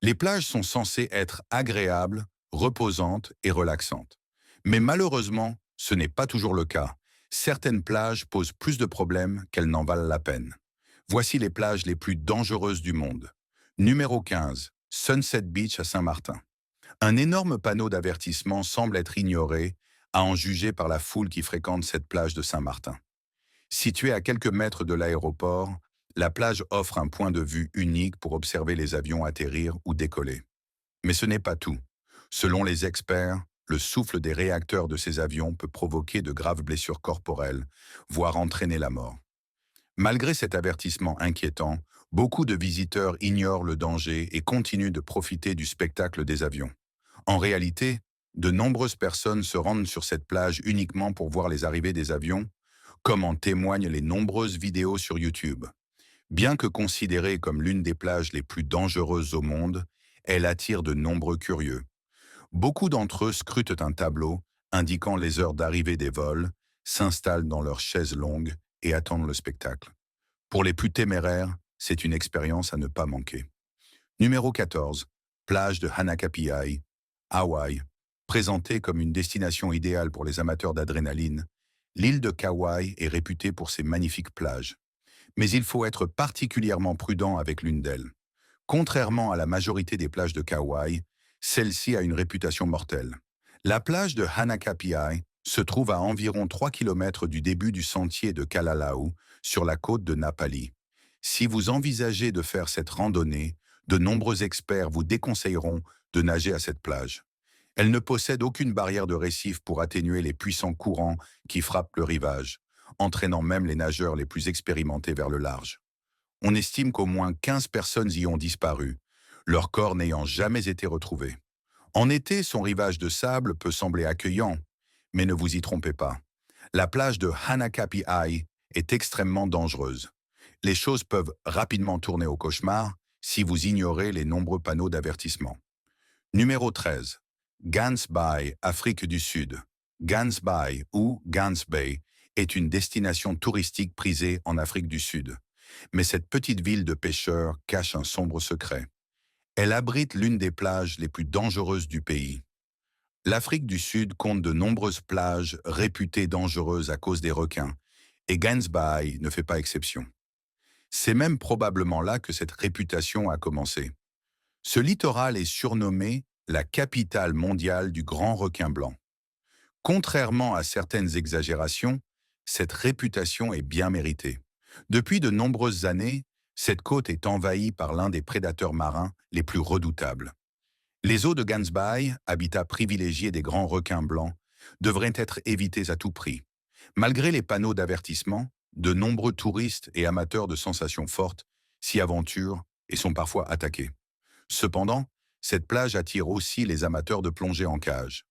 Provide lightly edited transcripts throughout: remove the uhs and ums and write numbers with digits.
Les plages sont censées être agréables, reposantes et relaxantes. Mais malheureusement, ce n'est pas toujours le cas. Certaines plages posent plus de problèmes qu'elles n'en valent la peine. Voici les plages les plus dangereuses du monde. Numéro 15, Sunset Beach à Saint-Martin. Un énorme panneau d'avertissement semble être ignoré, à en juger par la foule qui fréquente cette plage de Saint-Martin. Située à quelques mètres de l'aéroport, la plage offre un point de vue unique pour observer les avions atterrir ou décoller. Mais ce n'est pas tout. Selon les experts, le souffle des réacteurs de ces avions peut provoquer de graves blessures corporelles, voire entraîner la mort. Malgré cet avertissement inquiétant, beaucoup de visiteurs ignorent le danger et continuent de profiter du spectacle des avions. En réalité, de nombreuses personnes se rendent sur cette plage uniquement pour voir les arrivées des avions, comme en témoignent les nombreuses vidéos sur YouTube. Bien que considérée comme l'une des plages les plus dangereuses au monde, elle attire de nombreux curieux. Beaucoup d'entre eux scrutent un tableau indiquant les heures d'arrivée des vols, s'installent dans leurs chaises longues et attendent le spectacle. Pour les plus téméraires, c'est une expérience à ne pas manquer. Numéro 14. Plage de Hanakapiai, Hawaï. Présentée comme une destination idéale pour les amateurs d'adrénaline, l'île de Kauai est réputée pour ses magnifiques plages. Mais il faut être particulièrement prudent avec l'une d'elles. Contrairement à la majorité des plages de Kauai, celle-ci a une réputation mortelle. La plage de Hanakapiai se trouve à environ 3 kilomètres du début du sentier de Kalalau, sur la côte de Napali. Si vous envisagez de faire cette randonnée, de nombreux experts vous déconseilleront de nager à cette plage. Elle ne possède aucune barrière de récif pour atténuer les puissants courants qui frappent le rivage, entraînant même les nageurs les plus expérimentés vers le large. On estime qu'au moins 15 personnes y ont disparu, leur corps n'ayant jamais été retrouvé. En été, son rivage de sable peut sembler accueillant, mais ne vous y trompez pas. La plage de Hanakapiai est extrêmement dangereuse. Les choses peuvent rapidement tourner au cauchemar si vous ignorez les nombreux panneaux d'avertissement. Numéro 13. Gans Bay, Afrique du Sud. Gans Bay ou Gans Bay est une destination touristique prisée en Afrique du Sud. Mais cette petite ville de pêcheurs cache un sombre secret. Elle abrite l'une des plages les plus dangereuses du pays. L'Afrique du Sud compte de nombreuses plages réputées dangereuses à cause des requins, et Gans Bay ne fait pas exception. C'est même probablement là que cette réputation a commencé. Ce littoral est surnommé la capitale mondiale du grand requin blanc. Contrairement à certaines exagérations, cette réputation est bien méritée. Depuis de nombreuses années, cette côte est envahie par l'un des prédateurs marins les plus redoutables. Les eaux de Gans Bay, habitat privilégié des grands requins blancs, devraient être évitées à tout prix. Malgré les panneaux d'avertissement, de nombreux touristes et amateurs de sensations fortes s'y aventurent et sont parfois attaqués. Cependant, cette plage attire aussi les amateurs de plongée en cage.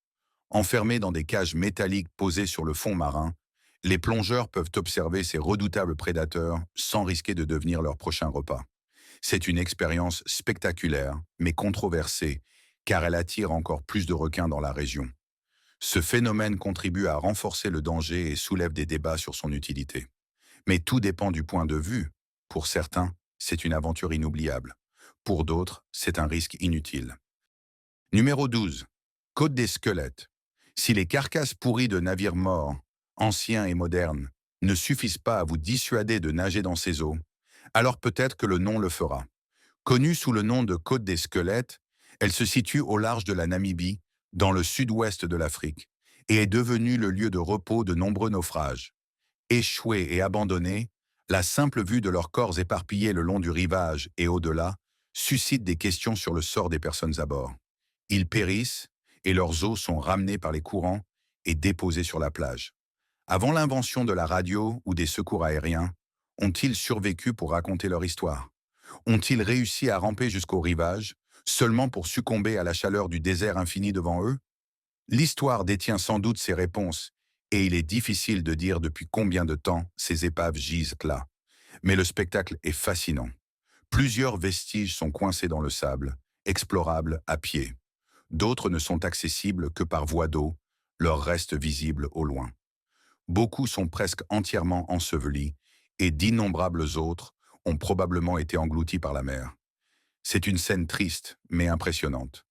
Enfermés dans des cages métalliques posées sur le fond marin, les plongeurs peuvent observer ces redoutables prédateurs sans risquer de devenir leur prochain repas. C'est une expérience spectaculaire, mais controversée, car elle attire encore plus de requins dans la région. Ce phénomène contribue à renforcer le danger et soulève des débats sur son utilité. Mais tout dépend du point de vue. Pour certains, c'est une aventure inoubliable. Pour d'autres, c'est un risque inutile. Numéro 12. Côte des squelettes. Si les carcasses pourries de navires morts, anciens et modernes, ne suffisent pas à vous dissuader de nager dans ces eaux, alors peut-être que le nom le fera. Connue sous le nom de Côte des squelettes, elle se situe au large de la Namibie, dans le sud-ouest de l'Afrique, et est devenue le lieu de repos de nombreux naufrages. Échoués et abandonnés, la simple vue de leurs corps éparpillés le long du rivage et au-delà suscite des questions sur le sort des personnes à bord. Ils périssent et leurs os sont ramenés par les courants et déposés sur la plage. Avant l'invention de la radio ou des secours aériens, ont-ils survécu pour raconter leur histoire? Ont-ils réussi à ramper jusqu'au rivage, seulement pour succomber à la chaleur du désert infini devant eux? L'histoire détient sans doute ses réponses, et il est difficile de dire depuis combien de temps ces épaves gisent là. Mais le spectacle est fascinant. Plusieurs vestiges sont coincés dans le sable, explorables à pied. D'autres ne sont accessibles que par voie d'eau, leurs restes visibles au loin. Beaucoup sont presque entièrement ensevelis, et d'innombrables autres ont probablement été engloutis par la mer. C'est une scène triste, mais impressionnante,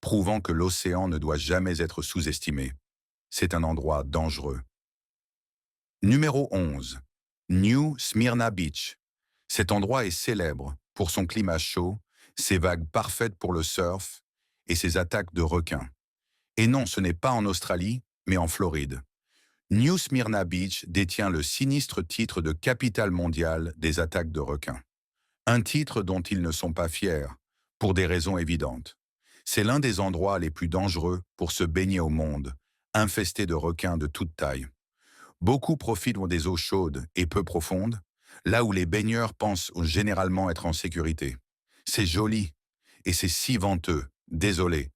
prouvant que l'océan ne doit jamais être sous-estimé. C'est un endroit dangereux. Numéro 11. New Smyrna Beach. Cet endroit est célèbre pour son climat chaud, ses vagues parfaites pour le surf et ses attaques de requins. Et non, ce n'est pas en Australie, mais en Floride. New Smyrna Beach détient le sinistre titre de capitale mondiale des attaques de requins. Un titre dont ils ne sont pas fiers, pour des raisons évidentes. C'est l'un des endroits les plus dangereux pour se baigner au monde, infesté de requins de toute taille. Beaucoup profitent des eaux chaudes et peu profondes, là où les baigneurs pensent généralement être en sécurité. C'est joli, et c'est si venteux, désolé.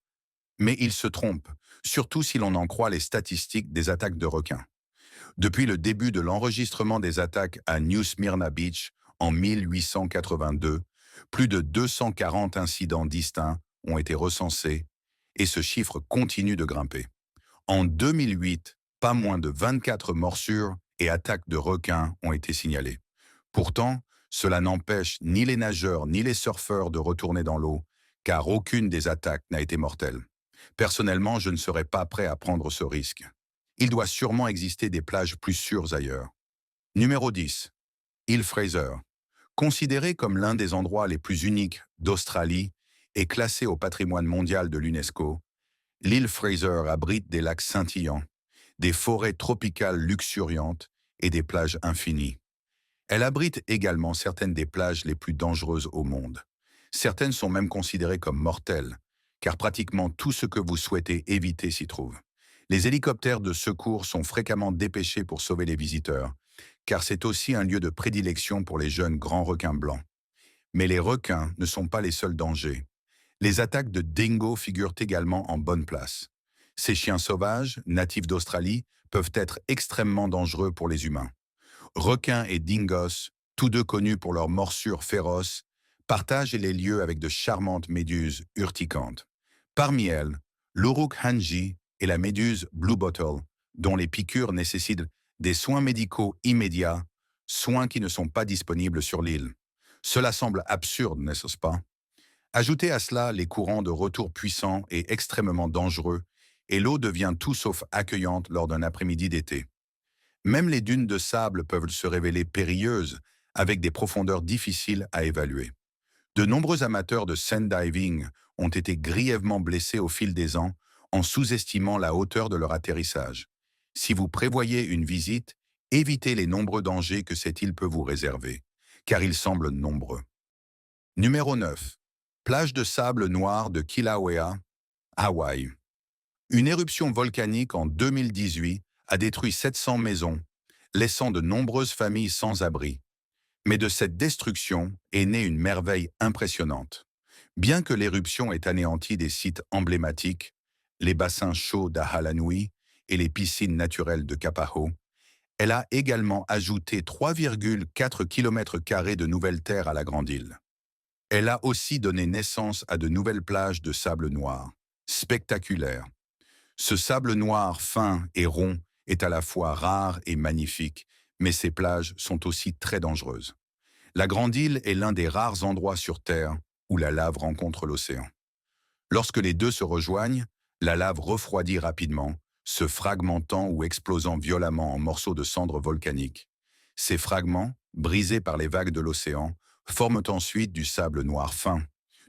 Mais ils se trompent, surtout si l'on en croit les statistiques des attaques de requins. Depuis le début de l'enregistrement des attaques à New Smyrna Beach en 1882, plus de 240 incidents distincts ont été recensés et ce chiffre continue de grimper. En 2008, pas moins de 24 morsures et attaques de requins ont été signalées. Pourtant, cela n'empêche ni les nageurs ni les surfeurs de retourner dans l'eau, car aucune des attaques n'a été mortelle. Personnellement, je ne serais pas prêt à prendre ce risque. Il doit sûrement exister des plages plus sûres ailleurs. Numéro 10. Île Fraser. Considéré comme l'un des endroits les plus uniques d'Australie et classé au patrimoine mondial de l'UNESCO, l'île Fraser abrite des lacs scintillants, des forêts tropicales luxuriantes et des plages infinies. Elle abrite également certaines des plages les plus dangereuses au monde. Certaines sont même considérées comme mortelles, car pratiquement tout ce que vous souhaitez éviter s'y trouve. Les hélicoptères de secours sont fréquemment dépêchés pour sauver les visiteurs, car c'est aussi un lieu de prédilection pour les jeunes grands requins blancs. Mais les requins ne sont pas les seuls dangers. Les attaques de dingo figurent également en bonne place. Ces chiens sauvages, natifs d'Australie, peuvent être extrêmement dangereux pour les humains. Requins et dingos, tous deux connus pour leurs morsures féroces, partagent les lieux avec de charmantes méduses urticantes. Parmi elles, l'Uruk hanji et la méduse Blue Bottle, dont les piqûres nécessitent des soins médicaux immédiats, soins qui ne sont pas disponibles sur l'île. Cela semble absurde, n'est-ce pas? Ajoutez à cela les courants de retour puissants et extrêmement dangereux, et l'eau devient tout sauf accueillante lors d'un après-midi d'été. Même les dunes de sable peuvent se révéler périlleuses, avec des profondeurs difficiles à évaluer. De nombreux amateurs de sand-diving ont été grièvement blessés au fil des ans en sous-estimant la hauteur de leur atterrissage. Si vous prévoyez une visite, évitez les nombreux dangers que cette île peut vous réserver, car ils semblent nombreux. Numéro 9. Plage de sable noir de Kilauea, Hawaï. Une éruption volcanique en 2018 a détruit 700 maisons, laissant de nombreuses familles sans abri. Mais de cette destruction est née une merveille impressionnante. Bien que l'éruption ait anéanti des sites emblématiques, les bassins chauds d'Ahalanui et les piscines naturelles de Kapaho, elle a également ajouté 3,4 km² de nouvelles terres à la grande île. Elle a aussi donné naissance à de nouvelles plages de sable noir, spectaculaires. Ce sable noir fin et rond est à la fois rare et magnifique, mais ces plages sont aussi très dangereuses. La Grande Île est l'un des rares endroits sur Terre où la lave rencontre l'océan. Lorsque les deux se rejoignent, la lave refroidit rapidement, se fragmentant ou explosant violemment en morceaux de cendres volcaniques. Ces fragments, brisés par les vagues de l'océan, forment ensuite du sable noir fin.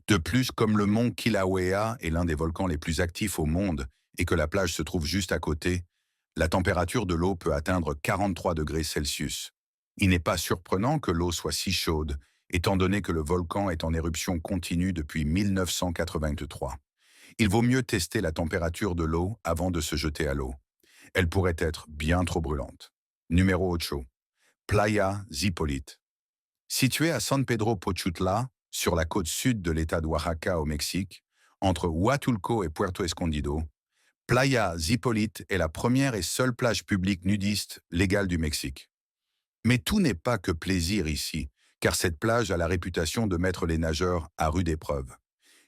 De plus, comme le mont Kilauea est l'un des volcans les plus actifs au monde et que la plage se trouve juste à côté, la température de l'eau peut atteindre 43 degrés Celsius. Il n'est pas surprenant que l'eau soit si chaude, étant donné que le volcan est en éruption continue depuis 1983. Il vaut mieux tester la température de l'eau avant de se jeter à l'eau. Elle pourrait être bien trop brûlante. Numéro 8. Playa Zipolite. Située à San Pedro Pochutla, sur la côte sud de l'État d'Oaxaca au Mexique, entre Huatulco et Puerto Escondido, Playa Zipolite est la première et seule plage publique nudiste légale du Mexique. Mais tout n'est pas que plaisir ici, car cette plage a la réputation de mettre les nageurs à rude épreuve.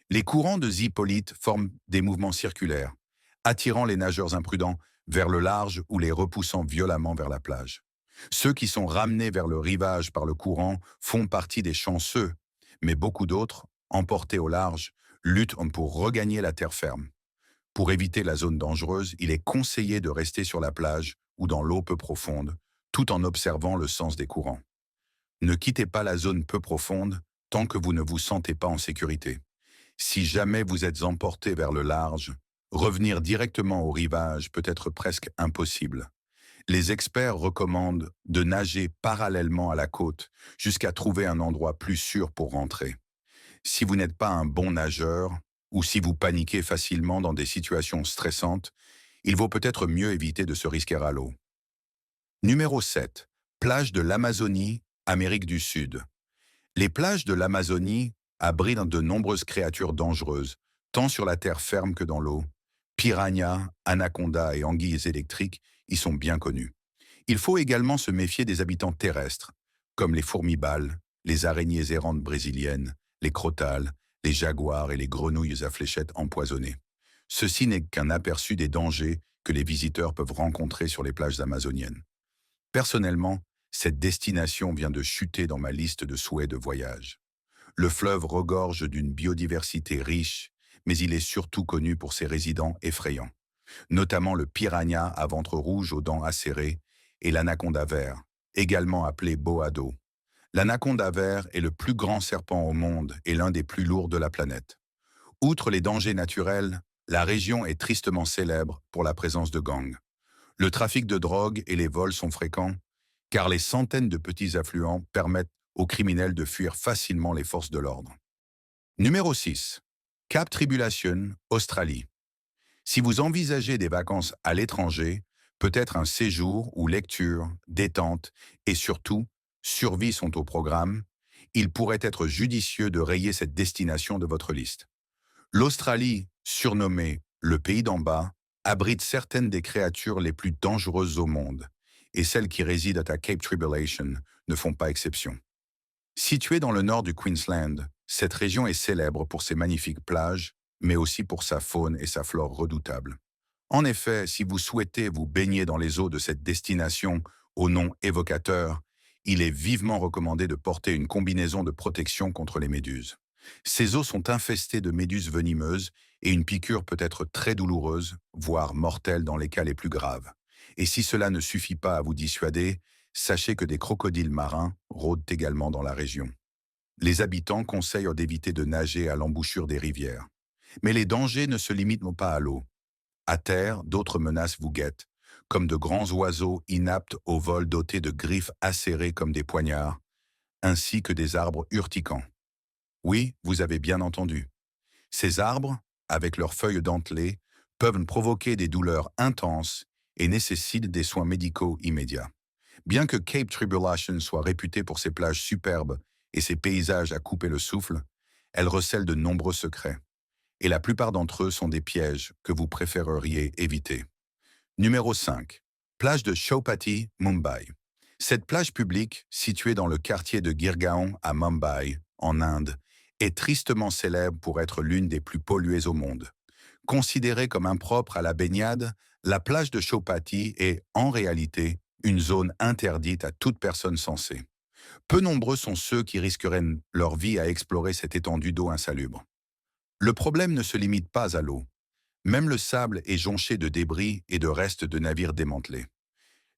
Les courants de Zipolite forment des mouvements circulaires, attirant les nageurs imprudents vers le large ou les repoussant violemment vers la plage. Ceux qui sont ramenés vers le rivage par le courant font partie des chanceux, mais beaucoup d'autres emportés au large, luttent pour regagner la terre ferme. Pour éviter la zone dangereuse, il est conseillé de rester sur la plage ou dans l'eau peu profonde, tout en observant le sens des courants. Ne quittez pas la zone peu profonde tant que vous ne vous sentez pas en sécurité. Si jamais vous êtes emporté vers le large, revenir directement au rivage peut être presque impossible. Les experts recommandent de nager parallèlement à la côte jusqu'à trouver un endroit plus sûr pour rentrer. Si vous n'êtes pas un bon nageur ou si vous paniquez facilement dans des situations stressantes, il vaut peut-être mieux éviter de se risquer à l'eau. Numéro 7. Plage de l'Amazonie, Amérique du Sud. Les plages de l'Amazonie abritent de nombreuses créatures dangereuses, tant sur la terre ferme que dans l'eau. Piranhas, anacondas et anguilles électriques y sont bien connus. Il faut également se méfier des habitants terrestres, comme les fourmis-balles, les araignées errantes brésiliennes, les crotales, les jaguars et les grenouilles à fléchettes empoisonnées. Ceci n'est qu'un aperçu des dangers que les visiteurs peuvent rencontrer sur les plages amazoniennes. Personnellement, cette destination vient de chuter dans ma liste de souhaits de voyage. Le fleuve regorge d'une biodiversité riche, mais il est surtout connu pour ses résidents effrayants, notamment le piranha à ventre rouge aux dents acérées et l'anaconda vert, également appelé boado. L'anaconda vert est le plus grand serpent au monde et l'un des plus lourds de la planète. Outre les dangers naturels, la région est tristement célèbre pour la présence de gangs. Le trafic de drogue et les vols sont fréquents, car les centaines de petits affluents permettent aux criminels de fuir facilement les forces de l'ordre. Numéro 6. Cap Tribulation, Australie. Si vous envisagez des vacances à l'étranger, peut-être un séjour où lecture, détente et surtout survie sont au programme, il pourrait être judicieux de rayer cette destination de votre liste. L'Australie, surnommée le pays d'en bas, abrite certaines des créatures les plus dangereuses au monde, et celles qui résident à Cape Tribulation ne font pas exception. Située dans le nord du Queensland, cette région est célèbre pour ses magnifiques plages, mais aussi pour sa faune et sa flore redoutables. En effet, si vous souhaitez vous baigner dans les eaux de cette destination au nom évocateur, il est vivement recommandé de porter une combinaison de protection contre les méduses. Ces eaux sont infestées de méduses venimeuses et une piqûre peut être très douloureuse, voire mortelle dans les cas les plus graves. Et si cela ne suffit pas à vous dissuader, sachez que des crocodiles marins rôdent également dans la région. Les habitants conseillent d'éviter de nager à l'embouchure des rivières. Mais les dangers ne se limitent pas à l'eau. À terre, d'autres menaces vous guettent, comme de grands oiseaux inaptes au vol dotés de griffes acérées comme des poignards, ainsi que des arbres urticants. Oui, vous avez bien entendu. Ces arbres, avec leurs feuilles dentelées, peuvent provoquer des douleurs intenses et nécessitent des soins médicaux immédiats. Bien que Cape Tribulation soit réputée pour ses plages superbes et ses paysages à couper le souffle, elle recèle de nombreux secrets. Et la plupart d'entre eux sont des pièges que vous préféreriez éviter. Numéro 5. Plage de Chowpatty, Mumbai. Cette plage publique, située dans le quartier de Girgaon à Mumbai, en Inde, est tristement célèbre pour être l'une des plus polluées au monde. Considérée comme impropre à la baignade, la plage de Chowpatty est, en réalité, une zone interdite à toute personne sensée. Peu nombreux sont ceux qui risqueraient leur vie à explorer cette étendue d'eau insalubre. Le problème ne se limite pas à l'eau. Même le sable est jonché de débris et de restes de navires démantelés.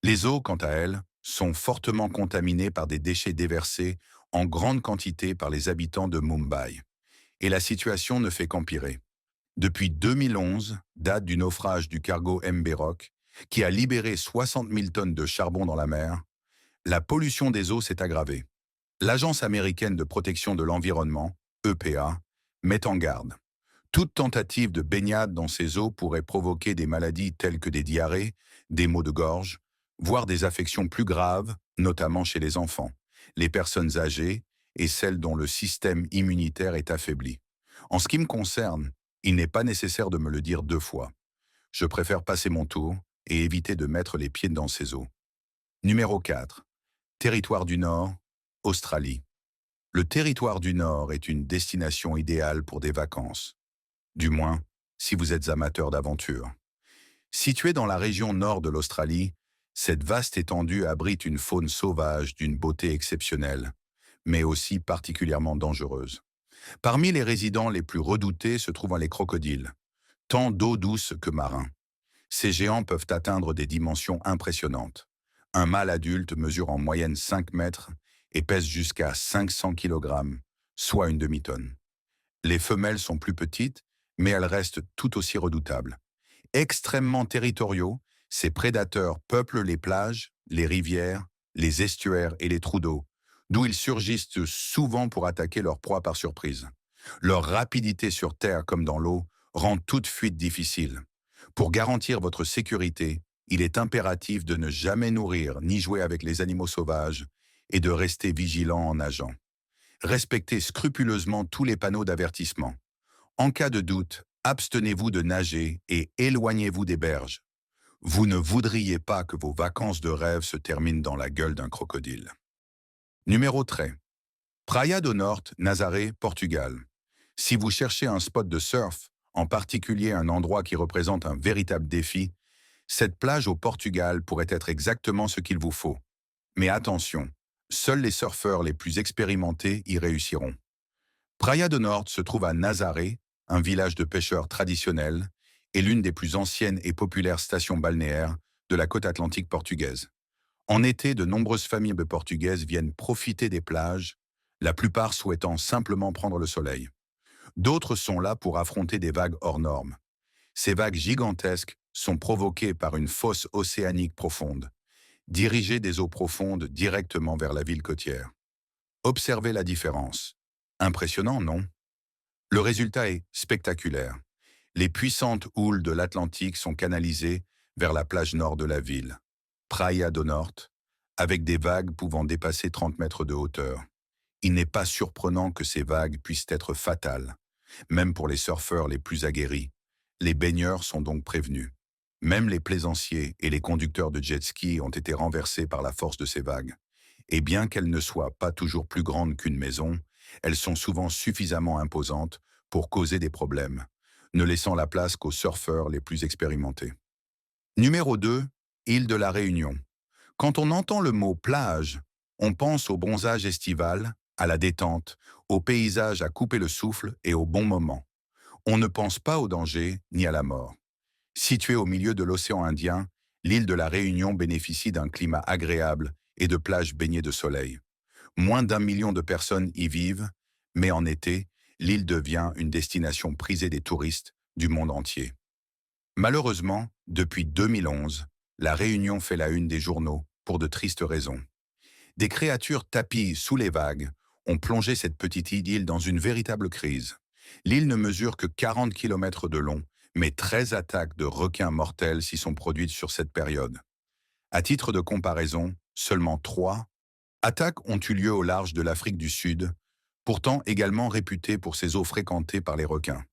Les eaux, quant à elles, sont fortement contaminées par des déchets déversés en grande quantité par les habitants de Mumbai. Et la situation ne fait qu'empirer. Depuis 2011, date du naufrage du cargo MV Rock, qui a libéré 60 000 tonnes de charbon dans la mer, la pollution des eaux s'est aggravée. L'Agence américaine de protection de l'environnement, EPA, met en garde. Toute tentative de baignade dans ces eaux pourrait provoquer des maladies telles que des diarrhées, des maux de gorge, voire des affections plus graves, notamment chez les enfants, les personnes âgées et celles dont le système immunitaire est affaibli. En ce qui me concerne, il n'est pas nécessaire de me le dire 2 fois. Je préfère passer mon tour et éviter de mettre les pieds dans ces eaux. Numéro 4. Territoire du Nord, Australie. Le territoire du Nord est une destination idéale pour des vacances. Du moins, si vous êtes amateur d'aventure. Située dans la région nord de l'Australie, cette vaste étendue abrite une faune sauvage d'une beauté exceptionnelle, mais aussi particulièrement dangereuse. Parmi les résidents les plus redoutés se trouvent les crocodiles, tant d'eau douce que marins. Ces géants peuvent atteindre des dimensions impressionnantes. Un mâle adulte mesure en moyenne 5 mètres et pèse jusqu'à 500 kg, soit une demi-tonne. Les femelles sont plus petites, mais elles restent tout aussi redoutables. Extrêmement territoriaux, ces prédateurs peuplent les plages, les rivières, les estuaires et les trous d'eau, d'où ils surgissent souvent pour attaquer leur proie par surprise. Leur rapidité sur terre comme dans l'eau rend toute fuite difficile. Pour garantir votre sécurité, il est impératif de ne jamais nourrir ni jouer avec les animaux sauvages et de rester vigilant en nageant. Respectez scrupuleusement tous les panneaux d'avertissement. En cas de doute, abstenez-vous de nager et éloignez-vous des berges. Vous ne voudriez pas que vos vacances de rêve se terminent dans la gueule d'un crocodile. Numéro 13. Praia do Norte, Nazaré, Portugal. Si vous cherchez un spot de surf, en particulier un endroit qui représente un véritable défi, cette plage au Portugal pourrait être exactement ce qu'il vous faut. Mais attention, seuls les surfeurs les plus expérimentés y réussiront. Praia do Norte se trouve à Nazaré, un village de pêcheurs traditionnel et l'une des plus anciennes et populaires stations balnéaires de la côte atlantique portugaise. En été, de nombreuses familles portugaises viennent profiter des plages, la plupart souhaitant simplement prendre le soleil. D'autres sont là pour affronter des vagues hors normes. Ces vagues gigantesques sont provoquées par une fosse océanique profonde, dirigée des eaux profondes directement vers la ville côtière. Observez la différence. Impressionnant, non? Le résultat est spectaculaire. Les puissantes houles de l'Atlantique sont canalisées vers la plage nord de la ville, Praia do Norte, avec des vagues pouvant dépasser 30 mètres de hauteur. Il n'est pas surprenant que ces vagues puissent être fatales, même pour les surfeurs les plus aguerris. Les baigneurs sont donc prévenus. Même les plaisanciers et les conducteurs de jet-ski ont été renversés par la force de ces vagues. Et bien qu'elles ne soient pas toujours plus grandes qu'une maison, elles sont souvent suffisamment imposantes pour causer des problèmes, ne laissant la place qu'aux surfeurs les plus expérimentés. Numéro 2, île de la Réunion. Quand on entend le mot plage, on pense au bronzage estival, à la détente, au paysage à couper le souffle et au bon moment. On ne pense pas au danger ni à la mort. Située au milieu de l'océan Indien, l'île de la Réunion bénéficie d'un climat agréable et de plages baignées de soleil. Moins d'1 million de personnes y vivent, mais en été, l'île devient une destination prisée des touristes du monde entier. Malheureusement, depuis 2011, la Réunion fait la une des journaux pour de tristes raisons. Des créatures tapies sous les vagues ont plongé cette petite île dans une véritable crise. L'île ne mesure que 40 km de long, mais 13 attaques de requins mortels s'y sont produites sur cette période. À titre de comparaison, seulement 3 attaques ont eu lieu au large de l'Afrique du Sud, pourtant également réputée pour ses eaux fréquentées par les requins.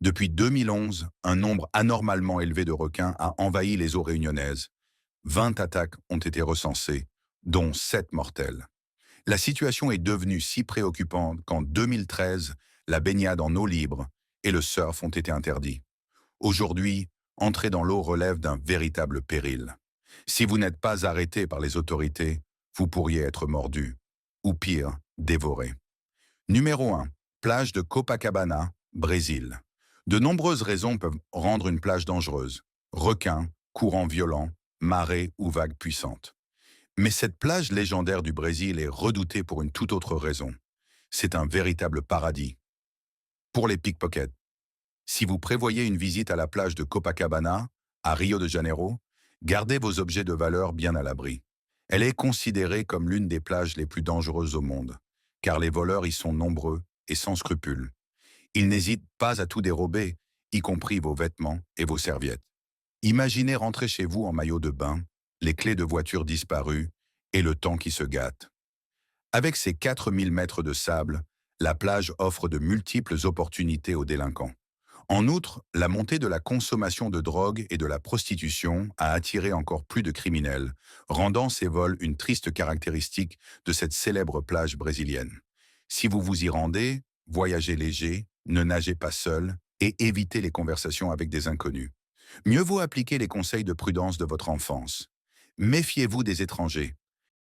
Depuis 2011, un nombre anormalement élevé de requins a envahi les eaux réunionnaises. 20 attaques ont été recensées, dont 7 mortelles. La situation est devenue si préoccupante qu'en 2013, la baignade en eau libre et le surf ont été interdits. Aujourd'hui, entrer dans l'eau relève d'un véritable péril. Si vous n'êtes pas arrêté par les autorités, vous pourriez être mordu, ou pire, dévoré. Numéro 1. Plage de Copacabana, Brésil. De nombreuses raisons peuvent rendre une plage dangereuse. Requins, courants violents, marées ou vagues puissantes. Mais cette plage légendaire du Brésil est redoutée pour une toute autre raison. C'est un véritable paradis. Pour les pickpockets. Si vous prévoyez une visite à la plage de Copacabana, à Rio de Janeiro, gardez vos objets de valeur bien à l'abri. Elle est considérée comme l'une des plages les plus dangereuses au monde, car les voleurs y sont nombreux et sans scrupules. Ils n'hésitent pas à tout dérober, y compris vos vêtements et vos serviettes. Imaginez rentrer chez vous en maillot de bain, les clés de voiture disparues et le temps qui se gâte. Avec ses 4000 mètres de sable, la plage offre de multiples opportunités aux délinquants. En outre, la montée de la consommation de drogue et de la prostitution a attiré encore plus de criminels, rendant ces vols une triste caractéristique de cette célèbre plage brésilienne. Si vous vous y rendez, voyagez léger, ne nagez pas seul et évitez les conversations avec des inconnus. Mieux vaut appliquer les conseils de prudence de votre enfance. Méfiez-vous des étrangers,